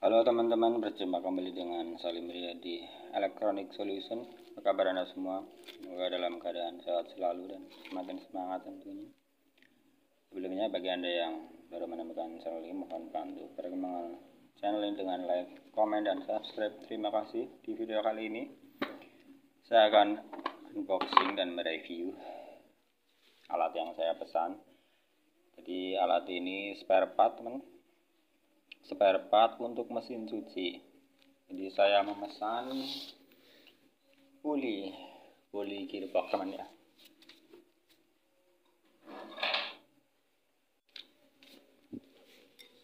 Halo teman-teman, berjumpa kembali dengan Salim Riyadi Electronic Solution. Apa kabar Anda semua? Semoga dalam keadaan sehat selalu dan semakin semangat tentunya. Sebelumnya bagi Anda yang baru menemukan channel ini, mohon bantu perkembangan channel ini dengan like, komen, dan subscribe. Terima kasih. Di video kali ini saya akan unboxing dan mereview alat yang saya pesan. Jadi alat ini spare part untuk mesin cuci. Jadi saya memesan puli gearbox teman ya.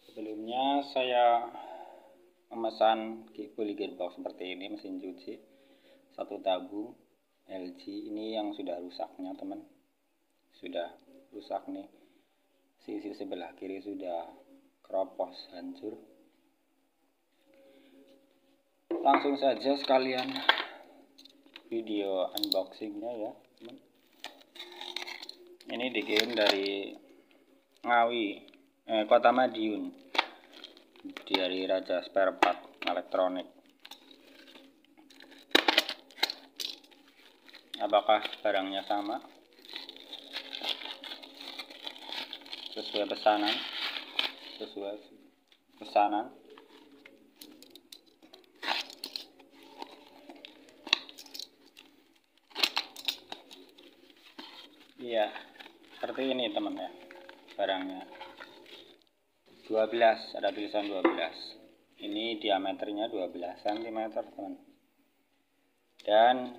Sebelumnya saya memesan puli gearbox seperti ini, mesin cuci satu tabung LG. Ini yang sudah rusaknya teman, sudah rusak nih, sisi sebelah kiri sudah keropos, hancur. Langsung saja sekalian video unboxingnya ya teman. Ini dikirim dari Ngawi, Kota Madiun, dari Raja Spare Part Elektronik. Apakah barangnya sama sesuai pesanan? Iya, seperti ini teman ya, barangnya 12, ada tulisan 12. Ini diameternya 12 cm teman, dan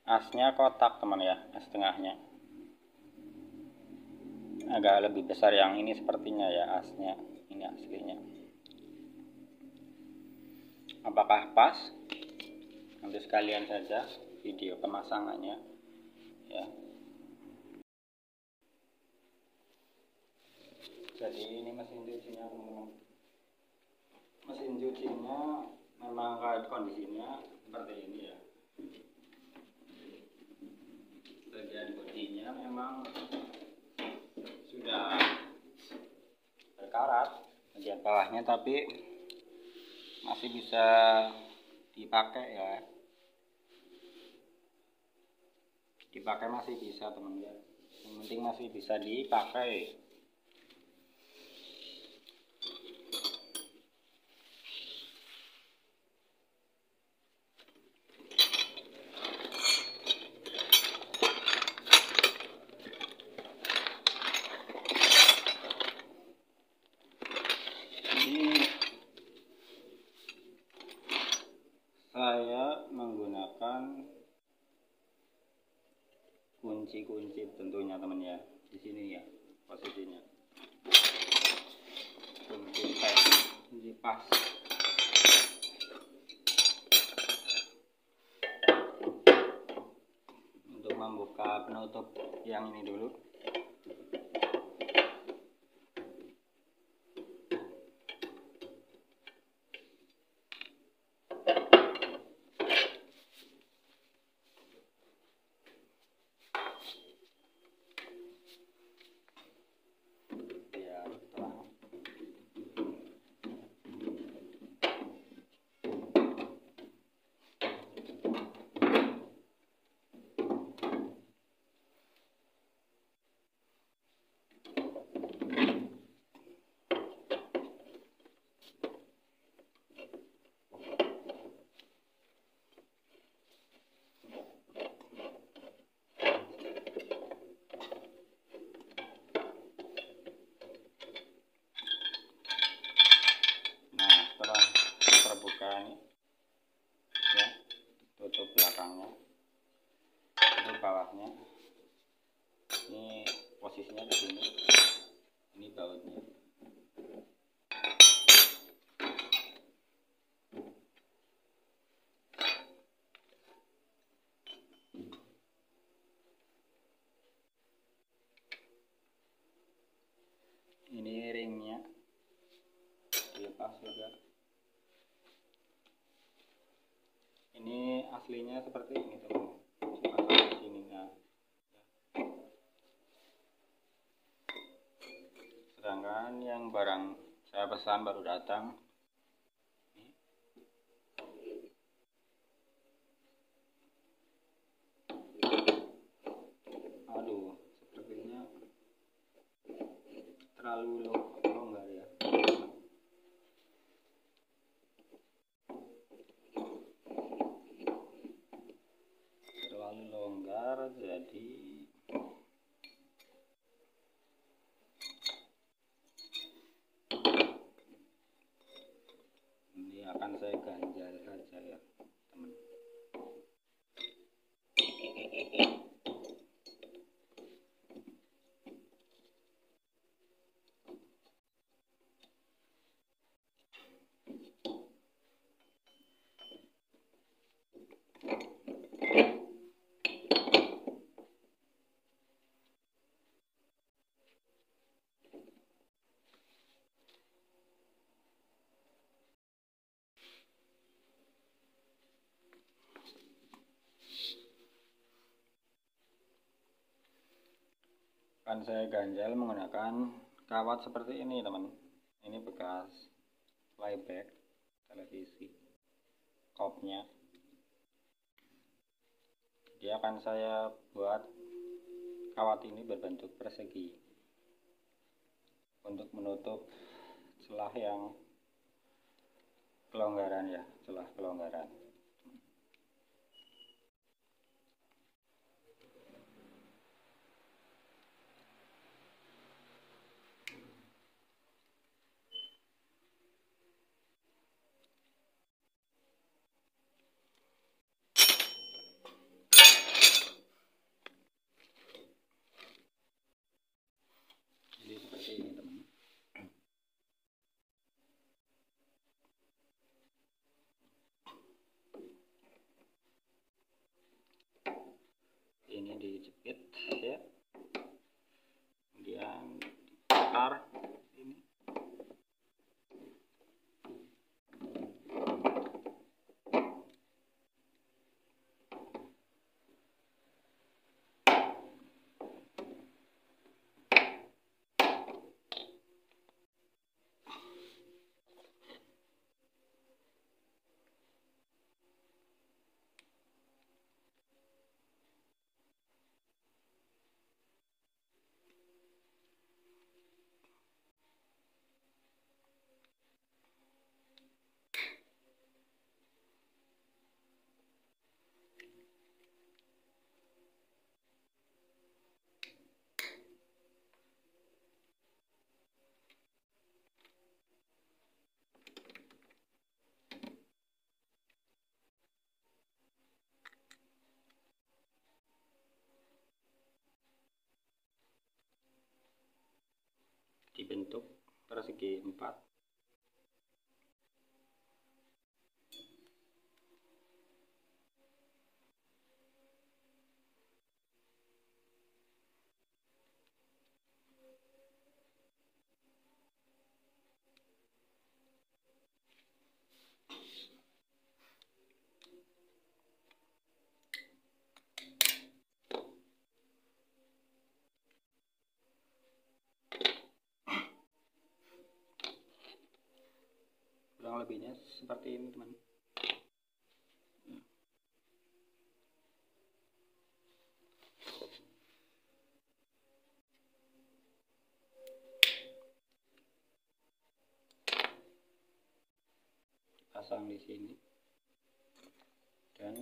asnya kotak teman ya, as tengahnya agak lebih besar yang ini sepertinya ya, asnya ini aslinya. Apakah pas? Nanti sekalian saja video pemasangannya ya. Jadi ini mesin cucinya teman-teman. Mesin cucinya memang kondisinya seperti ini ya. Bagian bodinya memang sudah berkarat, bagian bawahnya, tapi masih bisa dipakai ya. Dipakai masih bisa teman ya. Yang penting masih bisa dipakai. Saya menggunakan kunci tentunya teman ya, di sini ya posisinya. Kunci pas. Untuk membuka penutup yang ini dulu. Tutup belakangnya, tutup bawahnya. Ini posisinya di sini. Ini bautnya. Ini ringnya dilepas juga. Ini aslinya seperti ini teman, pasang di sini ya. Sedangkan yang barang saya pesan baru datang, terlalu longgar ya. Terlalu longgar, jadi ini akan saya ganjal saja ya teman. Akan saya ganjal menggunakan kawat seperti ini teman. Ini bekas playback televisi, kopnya. Dia akan saya buat kawat ini berbentuk persegi untuk menutup celah yang kelonggaran ya, celah kelonggaran. Jadi seperti ini teman. Ini dijepit ya, kemudian diputar ini. Dibentuk persegi 4. Kurang lebihnya seperti ini teman. Pasang di sini dan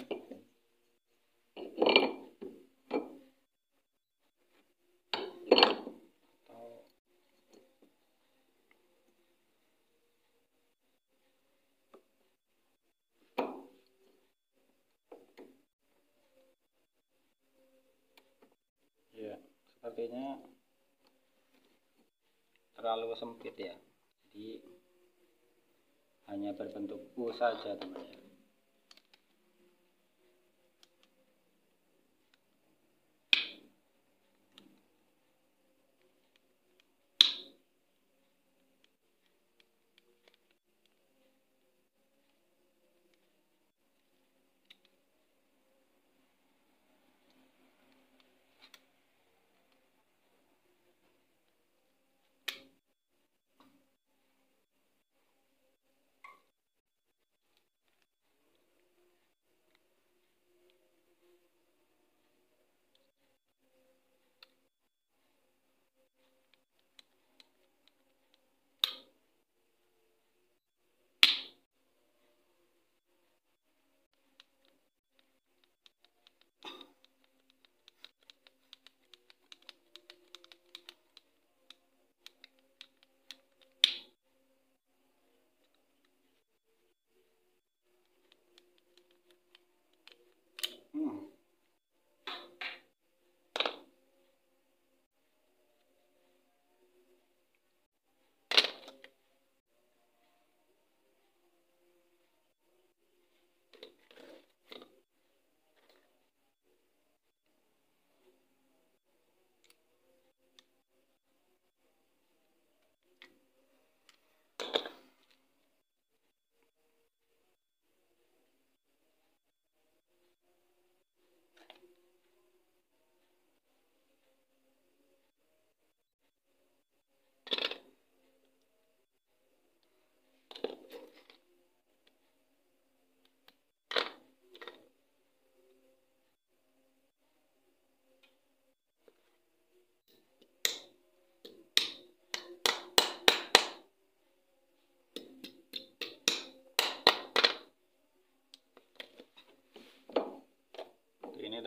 ya, sepertinya terlalu sempit ya, jadi hanya berbentuk U saja teman ya.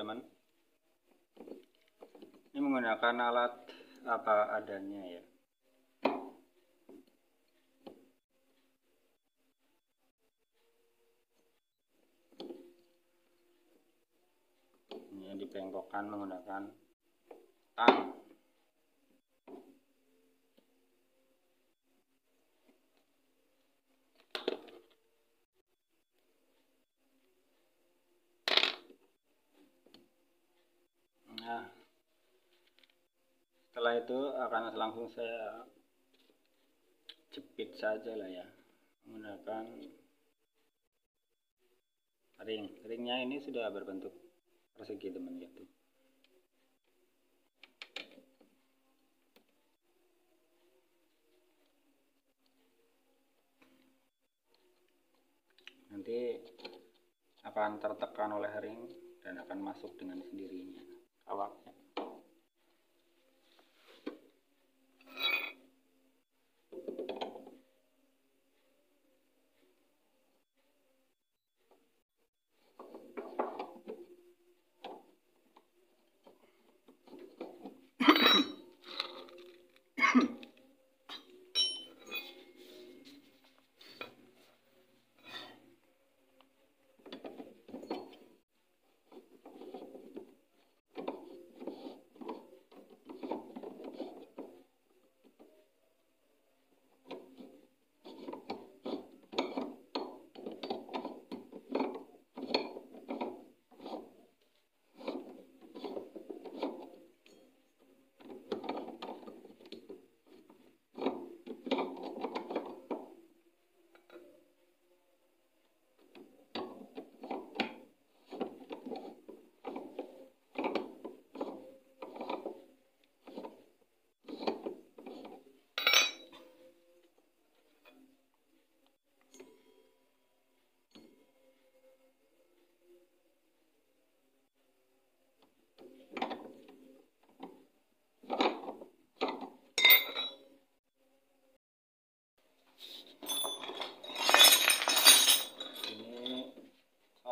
teman. Ini menggunakan alat apa adanya ya. Ini yang dibengkokkan menggunakan tang. Nah, setelah itu akan langsung saya jepit saja lah ya, menggunakan ringnya ini sudah berbentuk persegi teman gitu. Nanti akan tertekan oleh ring dan akan masuk dengan sendirinya kawaknya.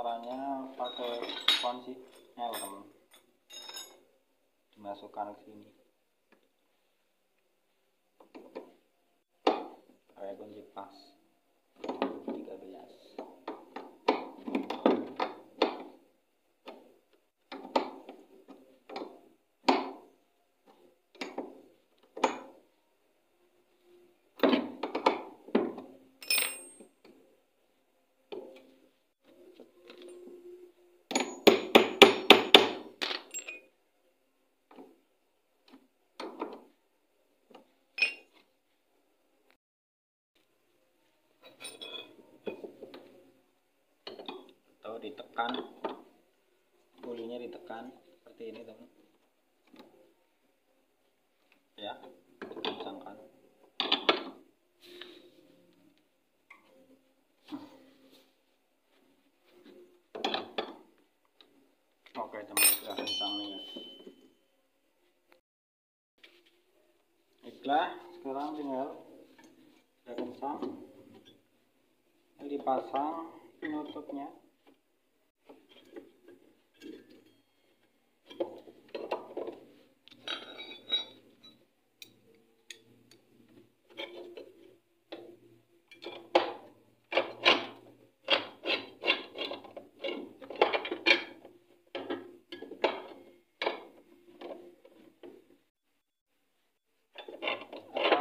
Caranya pakai kunci teman, dimasukkan ke sini pakai kunci pas 13. Atau ditekan, pulinya ditekan seperti ini teman ya, dipasangkan. Oke teman, sudah kencang nih ya. Baiklah, sekarang tinggal sudah kencang, dipasang penutupnya.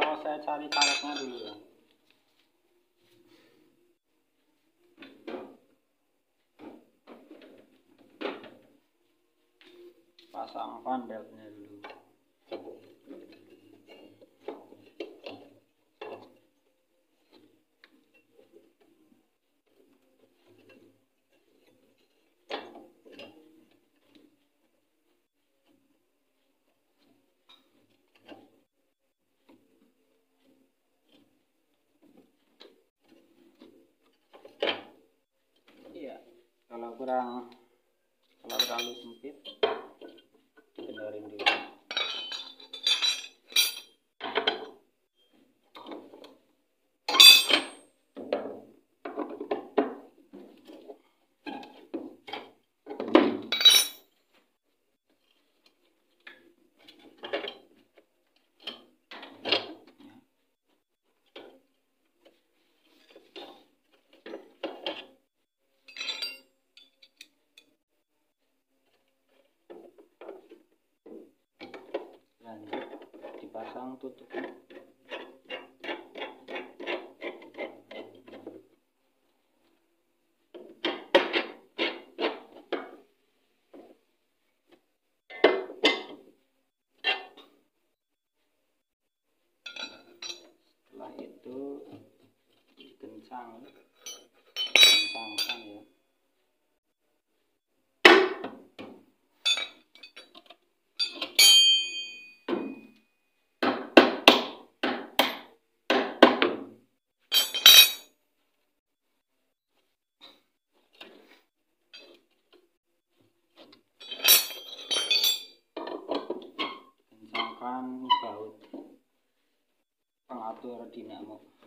Atau saya cari karetnya dulu ya. Pasang pandelnya dulu. Iya, kalau terlalu sempit, benerin dulu. pasang tutup. Setelah itu dikencangkan ya. Kencangkan baut pengatur dinamo.